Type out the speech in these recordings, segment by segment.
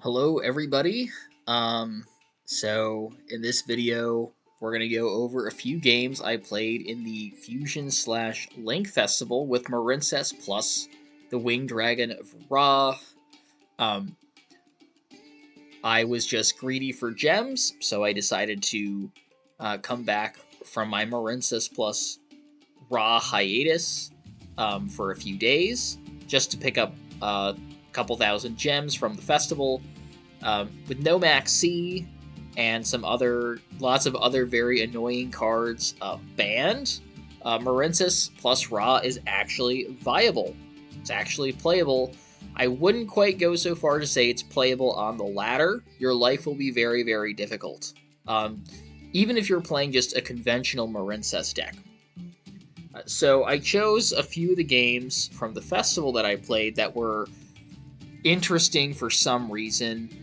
Hello everybody. So in this video we're going to go over a few games I played in the Fusion/Link Festival with Marincess plus the Winged Dragon of Ra. Um, I was just greedy for gems, so I decided to come back from my Marincess+Ra hiatus for a few days just to pick up a couple thousand gems from the festival. With no Max C and lots of other very annoying cards banned, Marincess+Ra is actually viable. It's actually playable. I wouldn't quite go so far to say it's playable on the ladder. Your life will be very, very difficult. Even if you're playing just a conventional Marincess deck. So I chose a few of the games from the festival that I played that were interesting for some reason.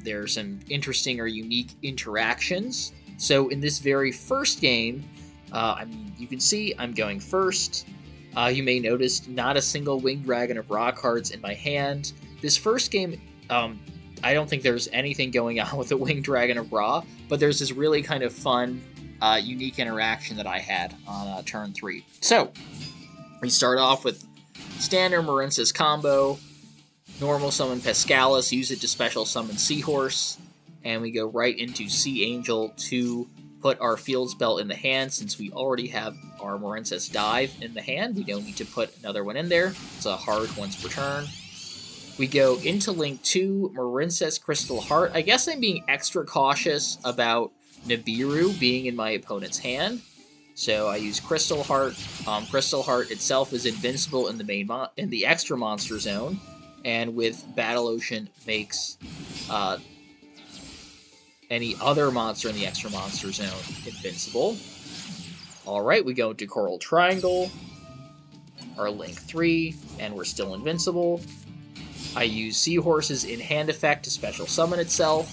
There's some interesting or unique interactions. So in this very first game, you can see I'm going first. You may notice not a single Winged Dragon of Ra cards in my hand. This first game, I don't think there's anything going on with the Winged Dragon of Ra, but there's this really kind of fun, unique interaction that I had on turn 3. So, we start off with standard Marincess combo. Normal summon Pescalis, use it to special summon Seahorse, and we go right into Sea Angel to put our field spell in the hand. Since we already have our Marincess Dive in the hand, we don't need to put another one in there. It's a hard once per turn. We go into Link 2, Marincess Crystal Heart. I guess I'm being extra cautious about Nibiru being in my opponent's hand. So I use Crystal Heart. Crystal Heart itself is invincible in the extra monster zone. And with Battle Ocean makes any other monster in the extra monster zone invincible. Alright, we go into Coral Triangle, our Link 3, and we're still invincible. I use Seahorse's in-hand effect to special summon itself.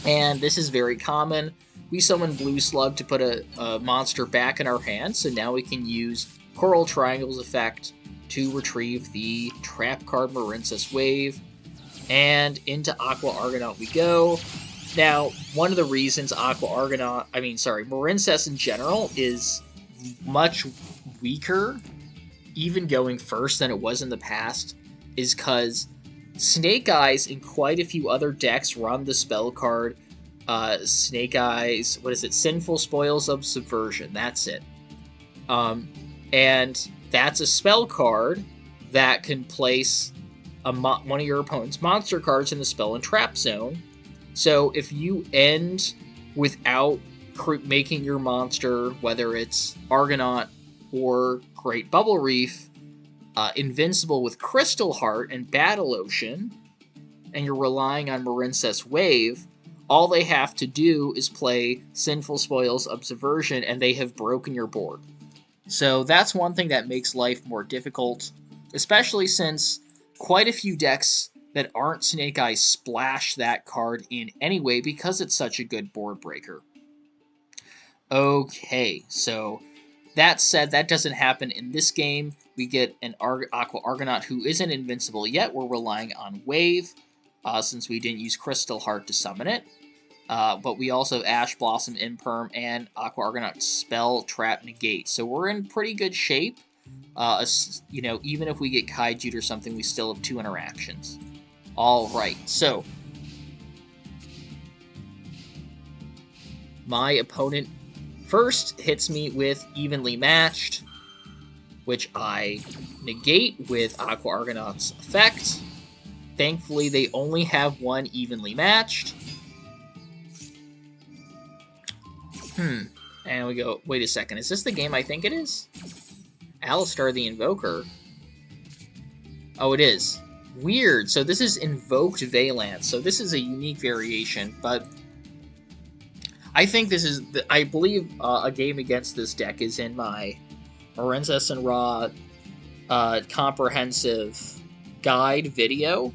And this is very common. We summon Blue Slug to put a monster back in our hand, so now we can use Coral Triangle's effect to retrieve the trap card Marincess Wave, and into Aqua Argonaut we go. Now, one of the reasons Marincess in general is much weaker, even going first, than it was in the past, is because Snake Eyes in quite a few other decks run the spell card, Snake Eyes, Sinful Spoils of Subversion, that's it. And that's a spell card that can place one of your opponent's monster cards in the spell and trap zone. So if you end without making your monster, whether it's Argonaut or Great Bubble Reef, invincible with Crystal Heart and Battle Ocean, and you're relying on Marincess Wave, all they have to do is play Sinful Spoils of Subversion, and they have broken your board. So that's one thing that makes life more difficult, especially since quite a few decks that aren't Snake Eyes splash that card in anyway because it's such a good board breaker. Okay, so that said, that doesn't happen in this game. We get an Aqua Argonaut who isn't invincible yet. We're relying on Wave, since we didn't use Crystal Heart to summon it. But we also have Ash Blossom, Imperm, and Aqua Argonaut Spell, Trap, Negate. So we're in pretty good shape. Even if we get Kaiju or something, we still have 2 interactions. Alright, so my opponent first hits me with Evenly Matched, which I negate with Aqua Argonaut's effect. Thankfully, they only have one Evenly Matched. And we go, wait a second, is this the game I think it is? Alistar the Invoker. Oh, it is. Weird. So this is Invoked Valance. So this is a unique variation, but I think this is, I believe a game against this deck is in my Marincess+Ra comprehensive guide video.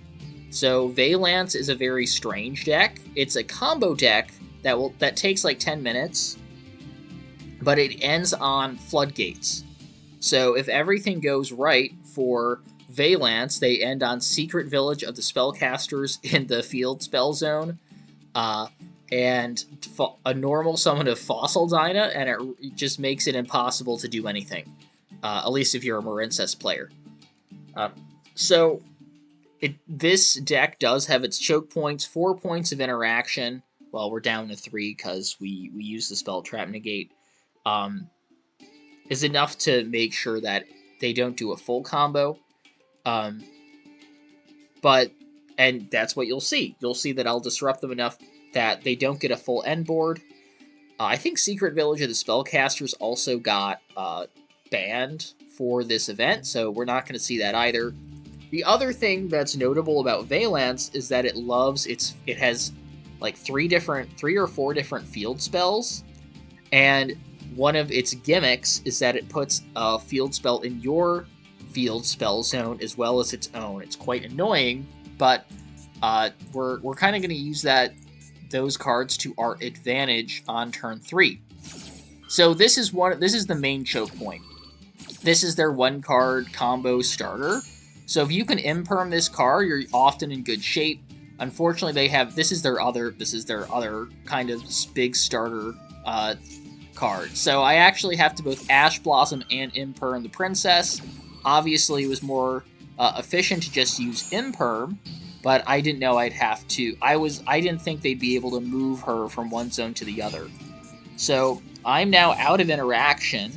So Valance is a very strange deck. It's a combo deck that takes like 10 minutes, but it ends on Floodgates. So if everything goes right for Valance, they end on Secret Village of the Spellcasters in the field spell zone. And a normal summon of Fossil Dyna, and it just makes it impossible to do anything. At least if you're a Marincess player. So this deck does have its choke points, 4 points of interaction. Well, we're down to 3 because we use the spell Trap Negate. Is enough to make sure that they don't do a full combo. And that's what you'll see. You'll see that I'll disrupt them enough that they don't get a full end board. I think Secret Village of the Spellcasters also got banned for this event, so we're not going to see that either. The other thing that's notable about Valance is that it has like 3 or 4 different field spells, and one of its gimmicks is that it puts a field spell in your field spell zone as well as its own. It's quite annoying, but we're kind of going to use those cards to our advantage on turn 3. So this is the main choke point. This is their 1-card combo starter. So if you can imperm this card, you're often in good shape. Unfortunately, this is their other kind of big starter card. So I actually have to both Ash Blossom and imperm the princess. Obviously, it was more efficient to just use imperm, but I didn't know I'd have to. I didn't think they'd be able to move her from one zone to the other. So I'm now out of interaction.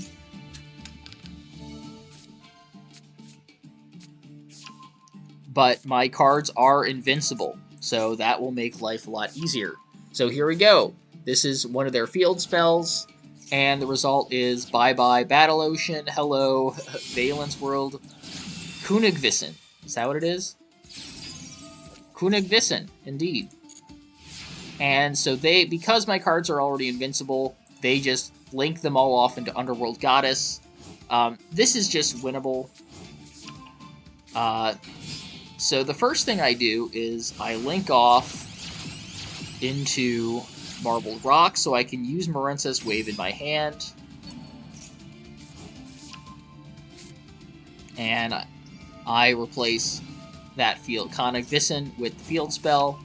But my cards are invincible, so that will make life a lot easier. So here we go. This is one of their field spells, and the result is bye-bye Battle Ocean, hello Valence World, Kunigvissen. Is that what it is? Kunigvissen, indeed. And so because my cards are already invincible, they just link them all off into Underworld Goddess. This is just winnable. So the first thing I do is I link off into Marbled Rock so I can use Marincess Wave in my hand. And I replace that field Kunigvissen with the field spell.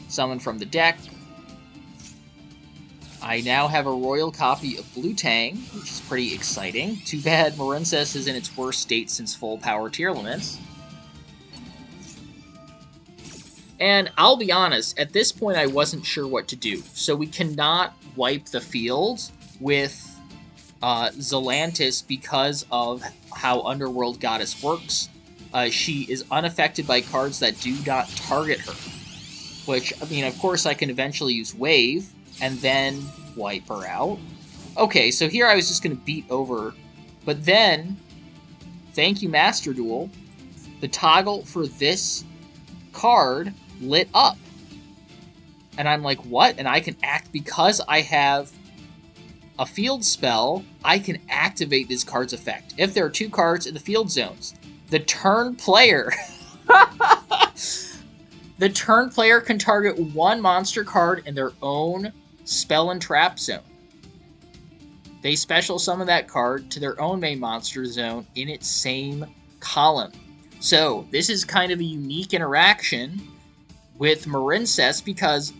Summon from the deck. I now have a royal copy of Blue Tang, which is pretty exciting. Too bad Marincess is in its worst state since full power tier limits. And I'll be honest, at this point I wasn't sure what to do. So we cannot wipe the field with Zelantis because of how Underworld Goddess works. She is unaffected by cards that do not target her. Which, I mean, of course I can eventually use Wave and then wipe her out. Okay, so here I was just going to beat over, but then, thank you Masterduel, the toggle for this card lit up. And I'm like, what? And I can act, because I have a field spell, I can activate this card's effect. If there are 2 cards in the field zones, the turn player... The turn player can target 1 monster card in their own spell and trap zone. They special summon that card to their own main monster zone in its same column. So this is kind of a unique interaction with Marincess because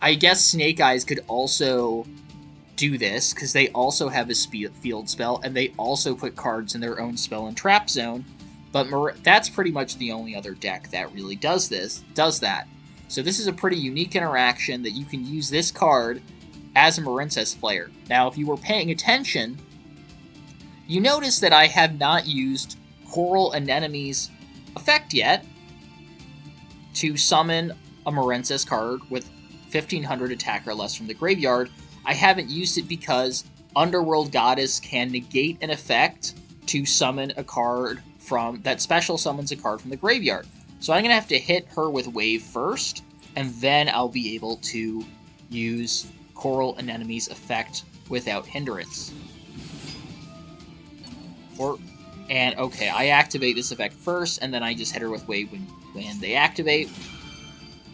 I guess Snake Eyes could also do this because they also have a field spell and they also put cards in their own spell and trap zone. But that's pretty much the only other deck that really does that. So this is a pretty unique interaction that you can use this card as a Marincess player. Now, if you were paying attention, you notice that I have not used Coral Anemone's effect yet to summon a Marincess card with 1500 attack or less from the graveyard. I haven't used it because Underworld Goddess can negate an effect to summon a card that special summons a card from the graveyard. So I'm going to have to hit her with Wave first, and then I'll be able to use Coral Anemone's effect without hindrance. Okay, I activate this effect first, and then I just hit her with Wave when they activate.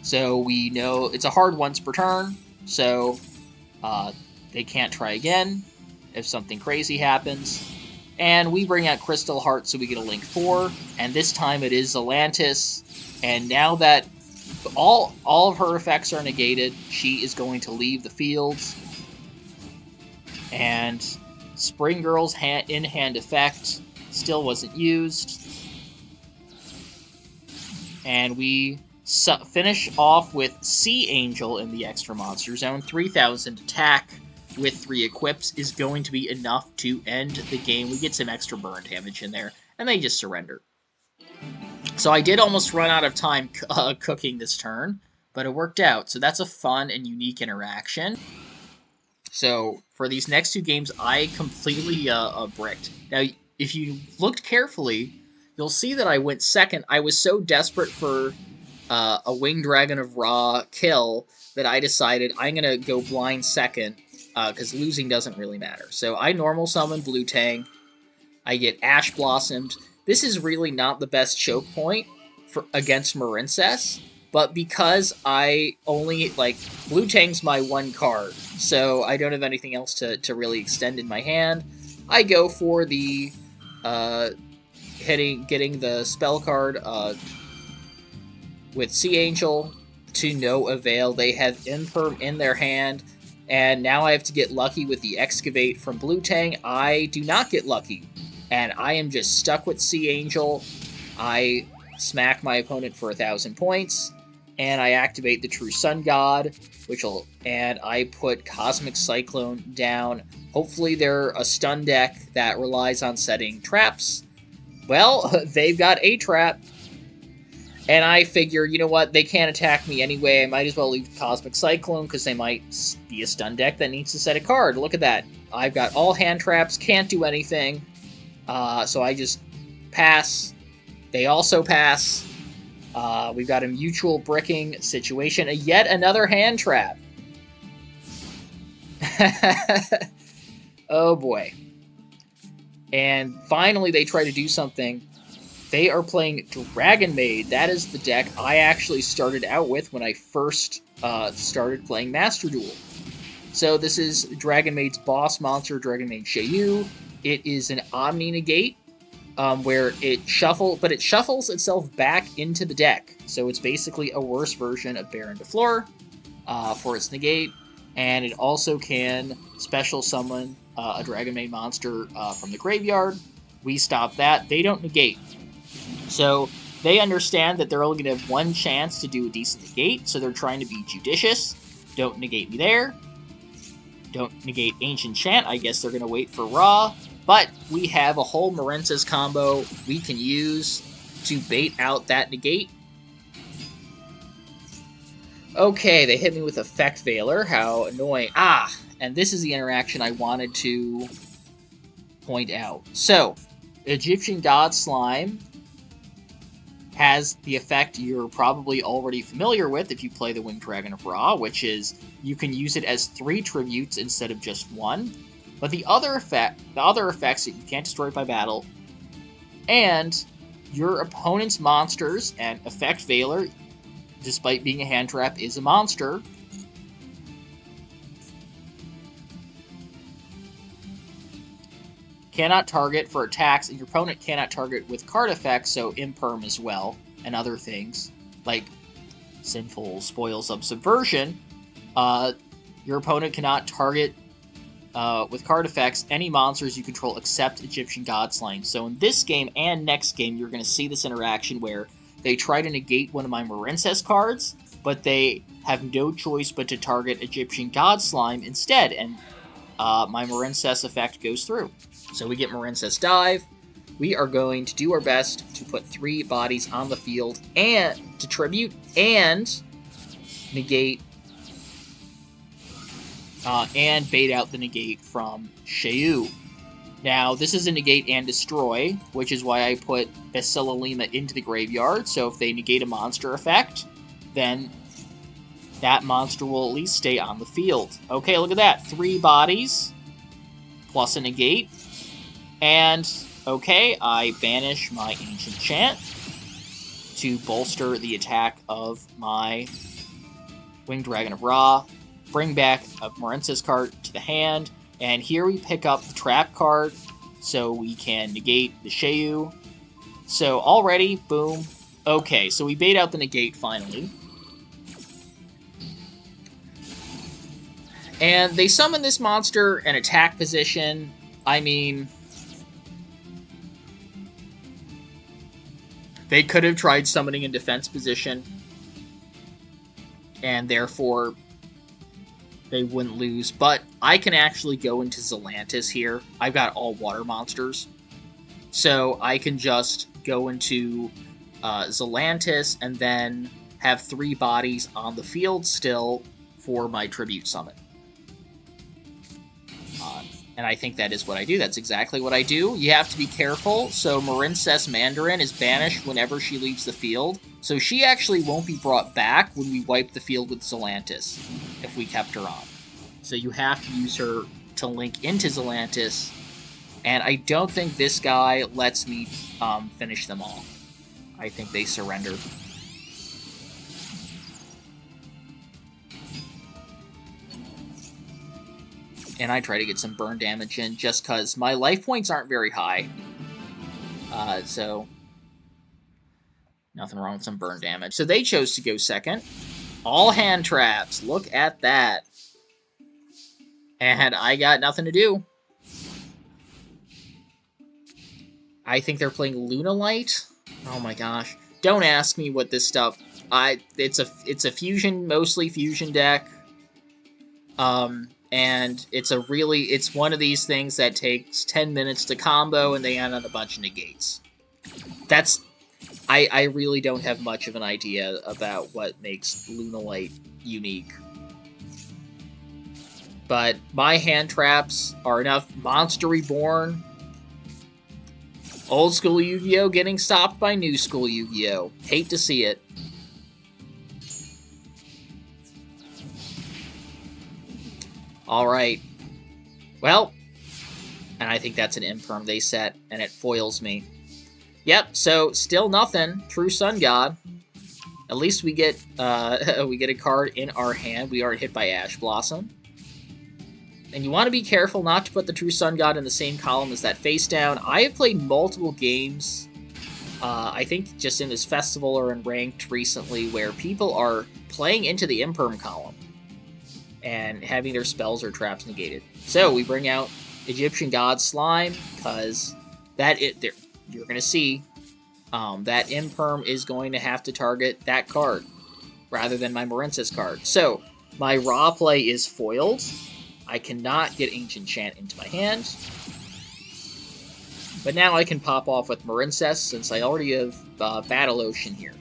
So we know it's a hard once per turn, so they can't try again if something crazy happens. And we bring out Crystal Heart so we get a Link 4. And this time it is Atlantis. And now that all of her effects are negated, she is going to leave the field. And Spring Girl's in-hand effect still wasn't used. And we finish off with Sea Angel in the extra monster zone. 3,000 attack with 3 equips is going to be enough to end the game. We get some extra burn damage in there, and they just surrender. So I did almost run out of time cooking this turn, but it worked out. So that's a fun and unique interaction. So for these next 2 games, I completely bricked. Now, if you looked carefully, you'll see that I went second. I was so desperate for a Winged Dragon of Ra kill that I decided I'm going to go blind second, because losing doesn't really matter. So I normal summon Blue Tang. I get Ash Blossomed. This is really not the best choke point against Marincess, but because I only, Blue Tang's my 1 card, so I don't have anything else to really extend in my hand, I go for the, getting the spell card, with Sea Angel to no avail. They have Imperm in their hand, and now I have to get lucky with the Excavate from Blue Tang. I do not get lucky, and I am just stuck with Sea Angel. I smack my opponent for 1,000 points, and I activate the True Sun God, and I put Cosmic Cyclone down. Hopefully they're a stun deck that relies on setting traps. Well, they've got a trap, and I figure, you know what, they can't attack me anyway, I might as well leave Cosmic Cyclone, because they might be a stun deck that needs to set a card. Look at that. I've got all hand traps, can't do anything, so I just pass. They also pass. We've got a mutual bricking situation, yet another hand trap. Oh boy. And finally they try to do something. They are playing Dragon Maid. That is the deck I actually started out with when I first started playing Masterduel. So this is Dragon Maid's boss monster, Dragon Maid Shayu. It is an Omni Negate, where it shuffles itself back into the deck. So it's basically a worse version of Baron de Fleur for its negate, and it also can special summon a Dragon Maid monster from the graveyard. We stop that. They don't negate. So they understand that they're only going to have 1 chance to do a decent negate, so they're trying to be judicious. Don't negate me there. Don't negate Ancient Chant. I guess they're going to wait for Ra. But we have a whole Marincess combo we can use to bait out that negate. Okay, they hit me with Effect Veiler. How annoying. And this is the interaction I wanted to point out. So, Egyptian God Slime has the effect you're probably already familiar with if you play the Winged Dragon of Ra, which is you can use it as 3 tributes instead of just 1. But the other effects that you can't destroy by battle, and your opponent's monsters, and Effect Veiler, despite being a hand trap, is a monster. Cannot target for attacks, and your opponent cannot target with card effects, so Imperm as well, and other things, like Sinful Spoils of Subversion. Your opponent cannot target with card effects any monsters you control except Egyptian God Slime. So in this game and next game, you're going to see this interaction where they try to negate one of my Marincess cards, but they have no choice but to target Egyptian God Slime instead, and my Marincess effect goes through. So we get Marincess Dive. We are going to do our best to put 3 bodies on the field and to tribute and negate and bait out the negate from Shayu. Now, this is a negate and destroy, which is why I put Basilalima into the graveyard, so if they negate a monster effect, then that monster will at least stay on the field. Okay, look at that. 3 bodies, plus a negate, and, okay, I banish my Ancient Chant to bolster the attack of my Winged Dragon of Ra, bring back a Marincess card to the hand, and here we pick up the trap card, so we can negate the Shayu. So already, boom. Okay, so we bait out the negate finally. And they summon this monster in attack position. I mean, they could have tried summoning in defense position, and therefore they wouldn't lose. But I can actually go into Zelantis here. I've got all water monsters. So I can just go into Zelantis and then have 3 bodies on the field still for my tribute summon. And I think that is what I do. That's exactly what I do. You have to be careful. So Marincess Mandarin is banished whenever she leaves the field. So she actually won't be brought back when we wipe the field with Zelantis, if we kept her on. So you have to use her to link into Zelantis. And I don't think this guy lets me finish them all. I think they surrender. And I try to get some burn damage in just because my life points aren't very high. So nothing wrong with some burn damage. So they chose to go second. All hand traps. Look at that. And I got nothing to do. I think they're playing Lunalight. Oh my gosh. Don't ask me what this stuff... It's a fusion, mostly fusion deck. And it's one of these things that takes 10 minutes to combo and they end on a bunch of negates. I really don't have much of an idea about what makes Lunalight unique. But my hand traps are enough. Monster Reborn. Old school Yu-Gi-Oh! Getting stopped by new school Yu-Gi-Oh! Hate to see it. Alright. Well, and I think that's an imperm they set, and it foils me. Yep, so still nothing. True Sun God. At least we get a card in our hand. We aren't hit by Ash Blossom. And you want to be careful not to put the True Sun God in the same column as that face down. I have played multiple games, I think just in this festival or in ranked recently, where people are playing into the imperm column and having their spells or traps negated. So we bring out Egyptian God Slime, because you're going to see that imperm is going to have to target that card rather than my Marincess card. So my Ra play is foiled. I cannot get Ancient Chant into my hand. But now I can pop off with Marincess, since I already have Battle Ocean here.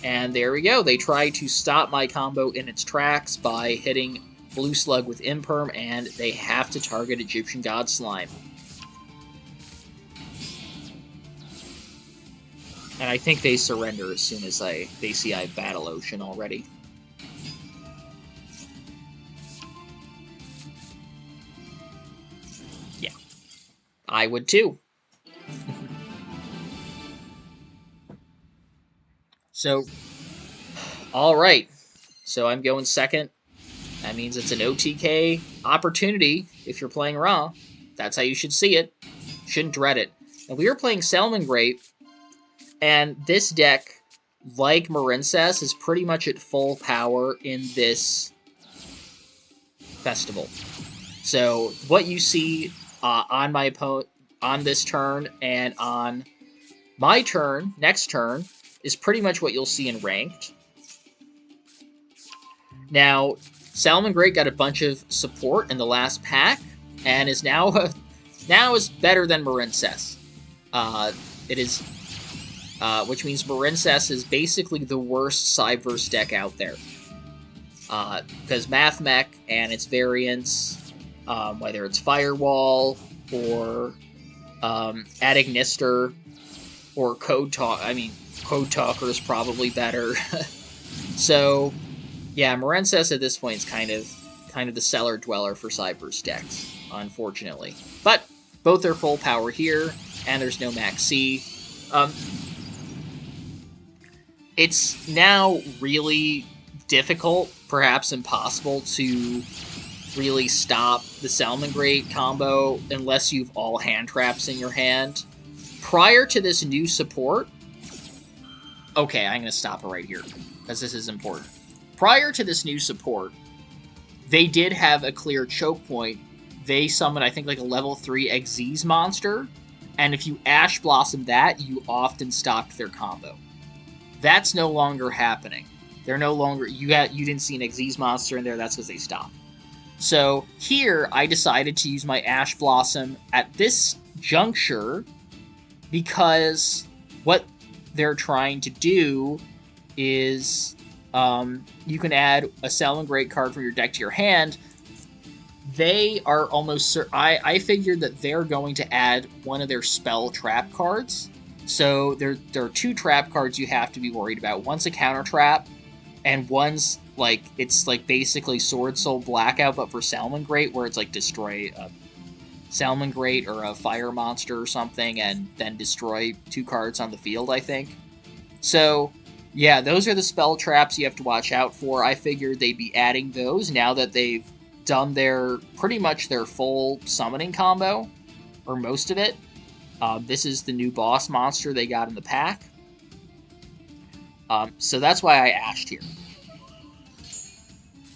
And there we go. They try to stop my combo in its tracks by hitting Blue Slug with Imperm, and they have to target Egyptian God Slime. And I think they surrender as soon as they see I have Battle Ocean already. Yeah. I would too. So, alright. So I'm going second. That means it's an OTK opportunity if you're playing Ra. That's how you should see it. Shouldn't dread it. And we are playing Salmon Grape, and this deck, like Marincess, is pretty much at full power in this festival. So what you see on my opponent on this turn and on my turn, next turn, is pretty much what you'll see in ranked. Now, Salmon Great got a bunch of support in the last pack, and is now is better than Marincess. It is, which means Marincess is basically the worst Cyberse deck out there. Because Mathmech and its variants, whether it's Firewall or Adignister or Code Talk, Code Talker is probably better. So, yeah, Marincess at this point is kind of the cellar dweller for Cyberse decks, unfortunately. But both are full power here, and there's no Max C. It's now really difficult, perhaps impossible, to really stop the Salamangreat combo unless you've all hand traps in your hand. Prior to this new support... Okay, I'm going to stop it right here, because this is important. Prior to this new support, they did have a clear choke point. They summoned, I think, like a level 3 Xyz monster, and if you Ash Blossom that, you often stopped their combo. That's no longer happening. They're no longer... You didn't see an Xyz monster in there, that's because they stopped. So here, I decided to use my Ash Blossom at this juncture because what they're trying to do is you can add a Salamangreat card from your deck to your hand. They are almost... I figured that they're going to add one of their spell trap cards. So there are 2 trap cards you have to be worried about. One's a counter trap, and one's like, it's like basically Sword Soul Blackout, but for Salamangreat, where it's like destroy a Salamangreat or a fire monster or something, and then destroy 2 cards on the field, I think. So, yeah, those are the spell traps you have to watch out for. I figured they'd be adding those now that they've done pretty much their full summoning combo, or most of it. This is the new boss monster they got in the pack. So that's why I ashed here.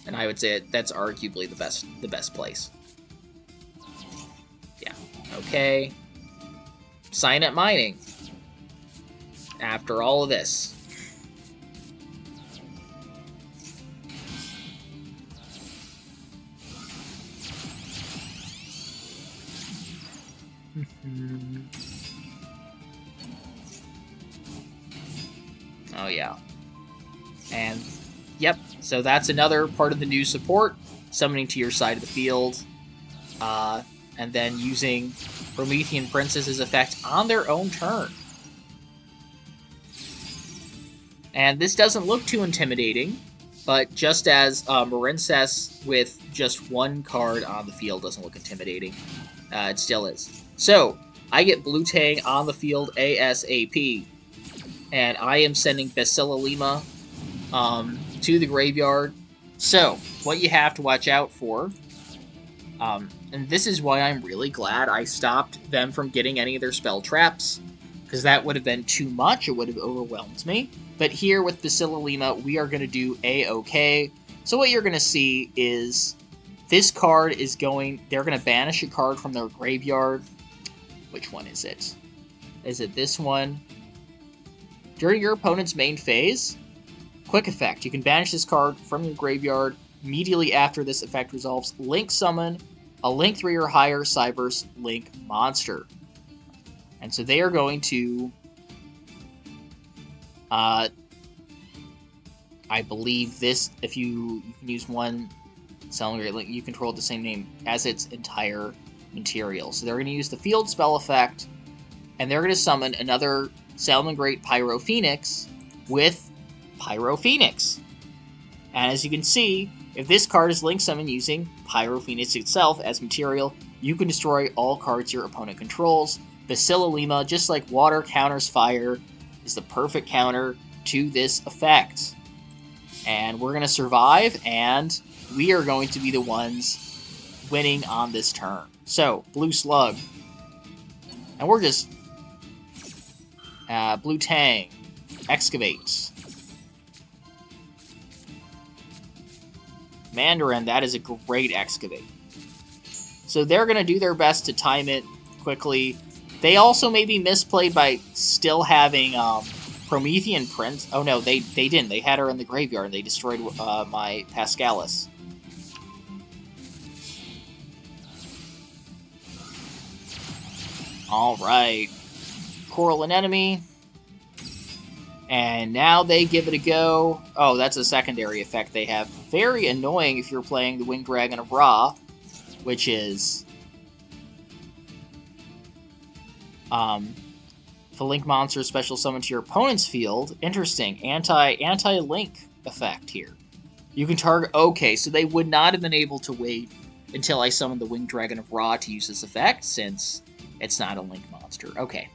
And I would say that's arguably the best place. Yeah. Okay. Signet mining. After all of this. Oh yeah. And yep, so that's another part of the new support, summoning to your side of the field, and then using Promethean Princess's effect on their own turn. And this doesn't look too intimidating, but just as Marincess with just 1 card on the field doesn't look intimidating, it still is. So, I get Blue Tang on the field ASAP, and I am sending Basilalima to the graveyard. So, what you have to watch out for, and this is why I'm really glad I stopped them from getting any of their spell traps, because that would have been too much, it would have overwhelmed me. But here with Basilalima, we are going to do A-OK. So what you're going to see is this card is they're going to banish a card from their graveyard. Which one is it? Is it this one? During your opponent's main phase, quick effect. You can banish this card from your graveyard. Immediately after this effect resolves, Link summon a Link 3 or higher Cyberse Link monster. And so they are going to... I believe this, if you can use one Salamangreat Link, you control the same name as its entire material. So they're going to use the field spell effect, and they're going to summon another Salamangreat Pyro Phoenix with Pyro Phoenix. And as you can see, if this card is link summoned using Pyro Phoenix itself as material, you can destroy all cards your opponent controls. Basilalima, just like water counters fire, is the perfect counter to this effect. And we're going to survive, and we are going to be the ones winning on this turn. So, Blue Slug. And we're just... Blue Tang. Excavate. Mandarin, that is a great Excavate. So they're going to do their best to time it quickly. They also may be misplayed by still having Promethean Prince. Oh no, they didn't. They had her in the graveyard and they destroyed my Pascalis. Alright. Coral Anemone. And now they give it a go. Oh, that's a secondary effect they have. Very annoying if you're playing the Winged Dragon of Ra, which is... if a Link monster is special summoned to your opponent's field, interesting, anti-Link effect here. You can target... Okay, so they would not have been able to wait until I summoned the Winged Dragon of Ra to use this effect, since it's not a Link monster. Okay.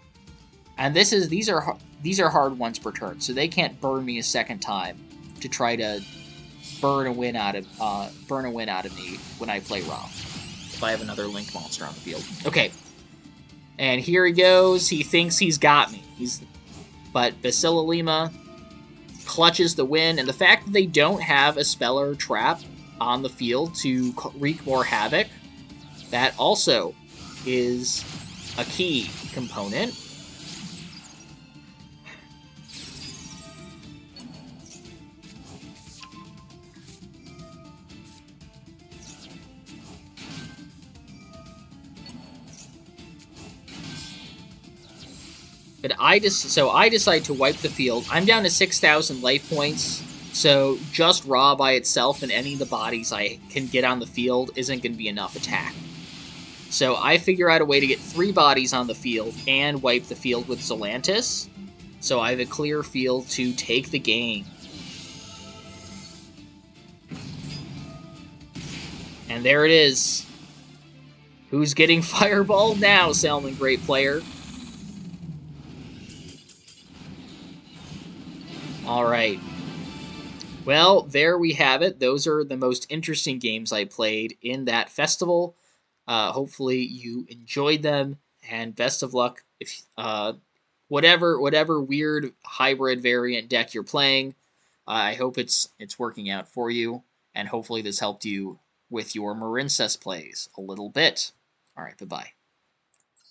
And these are hard once per turn, so they can't burn me a second time to try to burn a win out of me when I play Ra. If I have another Link monster on the field. Okay. And here he goes. He thinks he's got me. But Basililima clutches the win, and the fact that they don't have a Speller Trap on the field to wreak more havoc, that also is a key component. But I decide to wipe the field. I'm down to 6,000 life points, so just Ra by itself and any of the bodies I can get on the field isn't going to be enough attack. So I figure out a way to get 3 bodies on the field and wipe the field with Zelantis, so I have a clear field to take the game. And there it is. Who's getting fireballed now, Salmon Great Player? Alright. Well, there we have it. Those are the most interesting games I played in that festival. Hopefully you enjoyed them, and best of luck if whatever weird hybrid variant deck you're playing. I hope it's working out for you, and hopefully this helped you with your Marincess plays a little bit. All right, bye-bye.